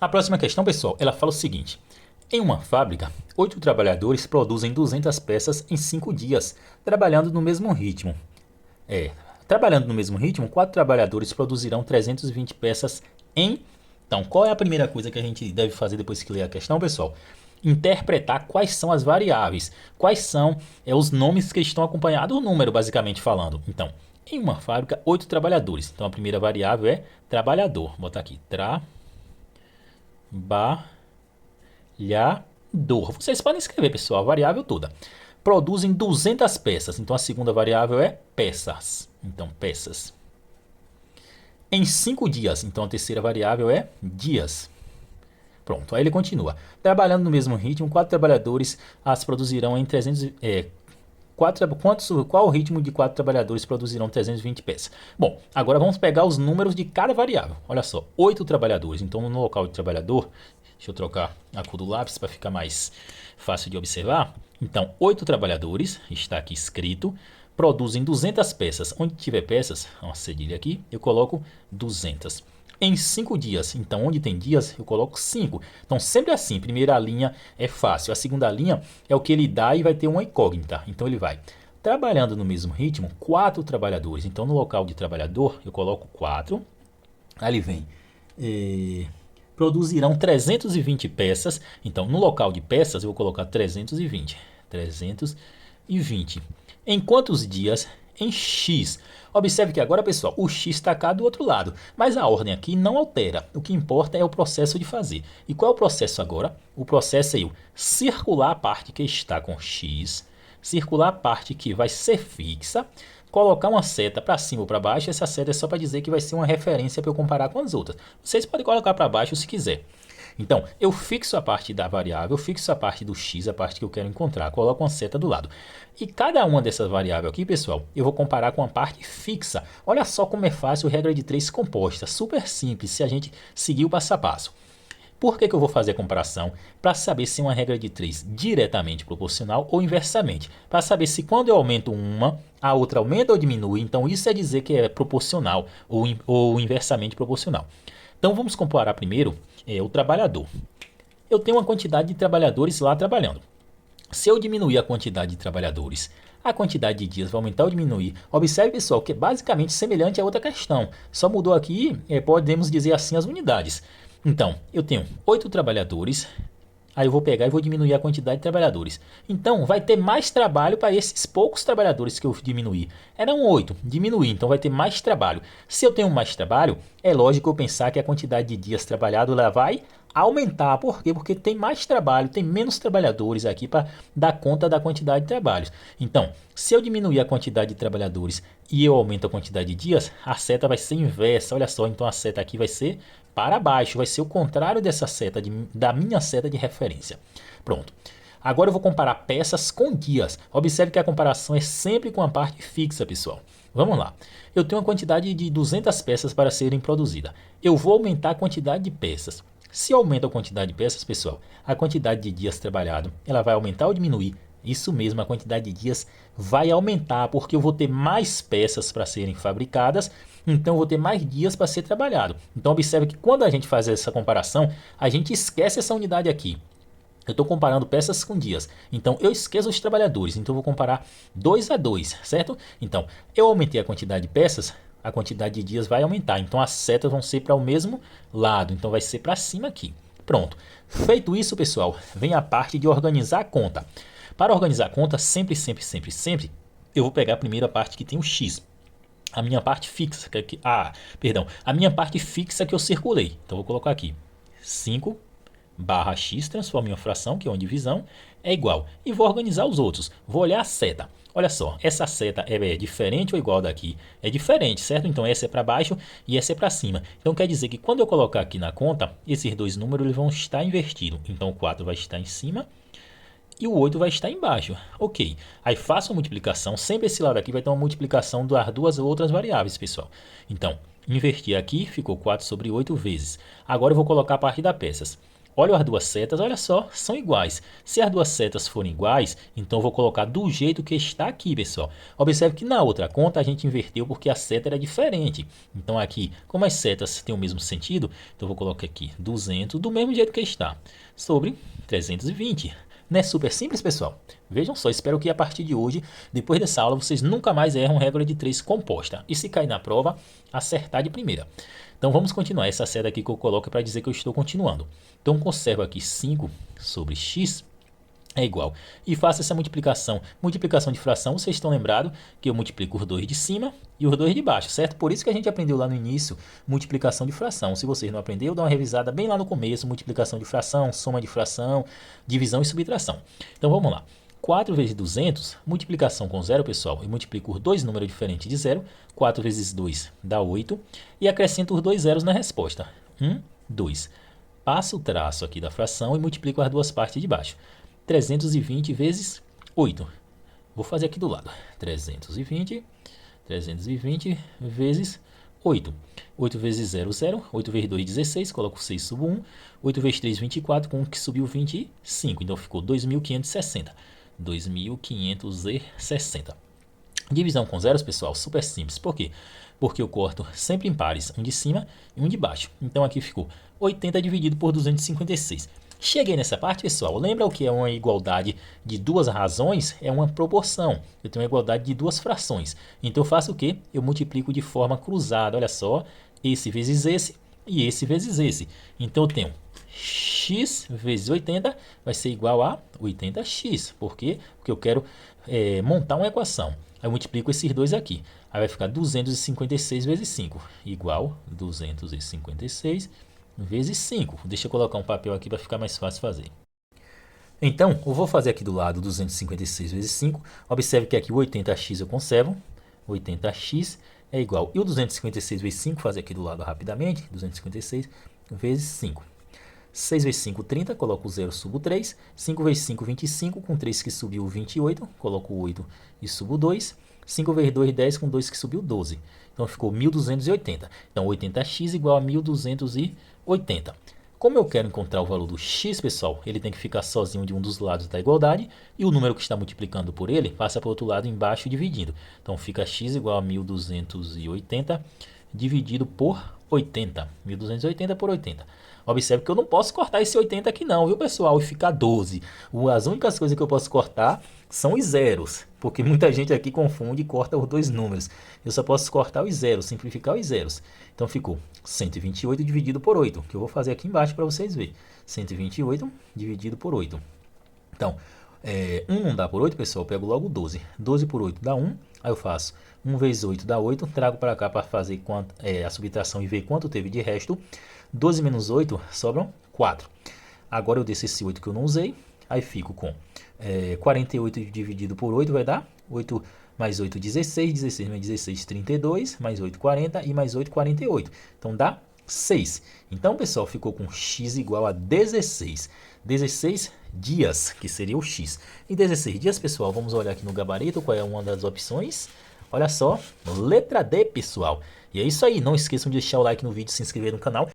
A próxima questão, pessoal, ela fala o seguinte. Em uma fábrica, 8 trabalhadores produzem 200 peças em 5 dias, trabalhando no mesmo ritmo. É, trabalhando no mesmo ritmo, 4 trabalhadores produzirão 320 peças em... Então, qual é a primeira coisa que a gente deve fazer depois que ler a questão, pessoal? Interpretar quais são as variáveis, quais são os nomes que estão acompanhados do número, basicamente falando. Então, em uma fábrica, 8 trabalhadores. Então, a primeira variável é trabalhador. Vou botar aqui, trabalhador. Vocês podem escrever, pessoal, a variável toda. Produzem 200 peças. Então, a segunda variável é peças. Então, peças. Em 5 dias. Então, a terceira variável é dias. Pronto, aí ele continua. Trabalhando no mesmo ritmo, 4 trabalhadores as produzirão em 300... qual o ritmo de 4 trabalhadores produzirão 320 peças? Bom, agora vamos pegar os números de cada variável. Olha só, 8 trabalhadores. Então, no local de trabalhador, deixa eu trocar a cor do lápis para ficar mais fácil de observar. Então, 8 trabalhadores, está aqui escrito, produzem 200 peças. Onde tiver peças, uma cedilha aqui, eu coloco 200. Em 5 dias, então onde tem dias, eu coloco 5. Então, sempre assim, primeira linha é fácil. A segunda linha é o que ele dá e vai ter uma incógnita. Então, ele vai trabalhando no mesmo ritmo, 4 trabalhadores. Então, no local de trabalhador, eu coloco 4. Aí ele vem... produzirão 320 peças. Então, no local de peças, eu vou colocar 320. 320. Em quantos dias? Em X. Observe que agora, pessoal, o X está cá do outro lado. Mas a ordem aqui não altera. O que importa é o processo de fazer. E qual é o processo agora? O processo é eu circular a parte que está com X, circular a parte que vai ser fixa, colocar uma seta para cima ou para baixo. Essa seta é só para dizer que vai ser uma referência para eu comparar com as outras. Vocês podem colocar para baixo se quiser. Então, eu fixo a parte da variável, eu fixo a parte do x, a parte que eu quero encontrar, coloco uma seta do lado. E cada uma dessas variáveis aqui, pessoal, eu vou comparar com a parte fixa. Olha só como é fácil regra de 3 composta, super simples se a gente seguir o passo a passo. Por que eu vou fazer a comparação? Para saber se uma regra de 3 diretamente proporcional ou inversamente. Para saber se quando eu aumento uma, a outra aumenta ou diminui. Então isso é dizer que é proporcional ou inversamente proporcional. Então vamos comparar primeiro o trabalhador. Eu tenho uma quantidade de trabalhadores lá trabalhando. Se eu diminuir a quantidade de trabalhadores, a quantidade de dias vai aumentar ou diminuir? Observe, pessoal, que é basicamente semelhante a outra questão. Só mudou aqui, podemos dizer assim, as unidades. Então, eu tenho 8 trabalhadores, aí eu vou pegar e vou diminuir a quantidade de trabalhadores. Então, vai ter mais trabalho para esses poucos trabalhadores que eu diminuir. Eram 8, diminuir, então vai ter mais trabalho. Se eu tenho mais trabalho, é lógico eu pensar que a quantidade de dias trabalhados ela vai aumentar. Por quê? Porque tem mais trabalho, tem menos trabalhadores aqui para dar conta da quantidade de trabalhos. Então, se eu diminuir a quantidade de trabalhadores e eu aumento a quantidade de dias, a seta vai ser inversa. Olha só, então a seta aqui vai ser para baixo, vai ser o contrário dessa seta, da minha seta de referência. Pronto. Agora eu vou comparar peças com dias. Observe que a comparação é sempre com a parte fixa, pessoal. Vamos lá. Eu tenho uma quantidade de 200 peças para serem produzidas. Eu vou aumentar a quantidade de peças. Se eu aumento a quantidade de peças, pessoal, a quantidade de dias trabalhado, ela vai aumentar ou diminuir? Isso mesmo, a quantidade de dias vai aumentar, porque eu vou ter mais peças para serem fabricadas, então eu vou ter mais dias para ser trabalhado. Então observe que quando a gente faz essa comparação, a gente esquece essa unidade aqui. Eu estou comparando peças com dias, então eu esqueço os trabalhadores, então eu vou comparar 2 a 2, certo? Então, eu aumentei a quantidade de peças, a quantidade de dias vai aumentar, então as setas vão ser para o mesmo lado, então vai ser para cima aqui. Pronto. Feito isso, pessoal, vem a parte de organizar a conta. Para organizar a conta, sempre, eu vou pegar primeiro a parte que tem o X. A minha parte fixa, a minha parte fixa que eu circulei. Então, vou colocar aqui 5 barra X, transformo em uma fração, que é uma divisão, é igual. E vou organizar os outros. Vou olhar a seta. Olha só, essa seta é diferente ou igual daqui? É diferente, certo? Então, essa é para baixo e essa é para cima. Então, quer dizer que quando eu colocar aqui na conta, esses dois números eles vão estar invertidos. Então, o 4 vai estar em cima e o 8 vai estar embaixo. Ok. Aí faço a multiplicação. Sempre esse lado aqui vai ter uma multiplicação das duas outras variáveis, pessoal. Então, inverti aqui, ficou 4 sobre 8 vezes. Agora eu vou colocar a parte das peças. Olha as duas setas, olha só, são iguais. Se as duas setas forem iguais, então eu vou colocar do jeito que está aqui, pessoal. Observe que na outra conta a gente inverteu porque a seta era diferente. Então aqui, como as setas têm o mesmo sentido, então eu vou colocar aqui 200 do mesmo jeito que está, sobre 320. Não é super simples, pessoal? Vejam só, espero que a partir de hoje, depois dessa aula, vocês nunca mais erram regra de 3 composta. E se cair na prova, acertar de primeira. Então vamos continuar. Essa seta aqui que eu coloco para dizer que eu estou continuando. Então conservo aqui 5 sobre x é igual. E faço essa multiplicação. Multiplicação de fração, vocês estão lembrados que eu multiplico os dois de cima e os dois de baixo, certo? Por isso que a gente aprendeu lá no início multiplicação de fração. Se vocês não aprenderam, dá uma revisada bem lá no começo. Multiplicação de fração, soma de fração, divisão e subtração. Então vamos lá. 4 vezes 200, multiplicação com zero, pessoal. Eu multiplico os dois números diferentes de zero. 4 vezes 2 dá 8. E acrescento os dois zeros na resposta. 1, 2. Passo o traço aqui da fração e multiplico as duas partes de baixo. 320 vezes 8. Vou fazer aqui do lado. 320 vezes 8. 8 vezes 0, 0. 8 vezes 2, 16. Coloco 6 sobre 1. 8 vezes 3, 24. Com 1 que subiu 25. Então ficou 2.560. 2.560. Divisão com zeros, pessoal, super simples. Por quê? Porque eu corto sempre em pares, um de cima e um de baixo. Então aqui ficou 80 dividido por 256. Cheguei nessa parte, pessoal. Lembra o que é uma igualdade de duas razões? É uma proporção. Eu tenho uma igualdade de duas frações. Então eu faço o quê? Eu multiplico de forma cruzada. Olha só, esse vezes esse e esse vezes esse. Então eu tenho x vezes 80 vai ser igual a 80x. Por quê? Porque eu quero montar uma equação. Aí eu multiplico esses dois aqui. Aí vai ficar 256 vezes 5 igual 256 vezes 5. Deixa eu colocar um papel aqui para ficar mais fácil fazer. Então, eu vou fazer aqui do lado 256 vezes 5. Observe que aqui o 80x eu conservo. 80x é igual. E o 256 vezes 5, fazer aqui do lado rapidamente. 256 vezes 5. 6 vezes 5, 30. Coloco o 0, subo 3. 5 vezes 5, 25. Com 3 que subiu, 28. Coloco o 8 e subo 2. 5 vezes 2, 10. Com 2 que subiu, 12. Então ficou 1280. Então 80x igual a 1280. Como eu quero encontrar o valor do x, pessoal, ele tem que ficar sozinho de um dos lados da igualdade. E o número que está multiplicando por ele passa para o outro lado embaixo dividindo. Então fica x igual a 1280 dividido por 80. 1280 por 80. Observe que eu não posso cortar esse 80 aqui não, viu, pessoal? E ficar 12. As únicas coisas que eu posso cortar são os zeros. Porque muita gente aqui confunde e corta os dois números. Eu só posso cortar os zeros, simplificar os zeros. Então ficou 128 dividido por 8. Que eu vou fazer aqui embaixo para vocês verem. 128 dividido por 8. Então, 1 não dá por 8, pessoal. Eu pego logo 12. 12 por 8 dá 1. Aí eu faço 1 vezes 8 dá 8. Trago para cá para fazer a subtração e ver quanto teve de resto. 12 menos 8 sobram 4. Agora eu desço esse 8 que eu não usei. Aí fico com 48 dividido por 8 vai dar 8 mais 8, 16. 16 mais 16, 32. Mais 8, 40. E mais 8, 48. Então dá 6. Então, pessoal, ficou com x igual a 16. 16 dias, que seria o x. E 16 dias, pessoal, vamos olhar aqui no gabarito qual é uma das opções. Olha só, letra D, pessoal. E é isso aí, não esqueçam de deixar o like no vídeo e se inscrever no canal.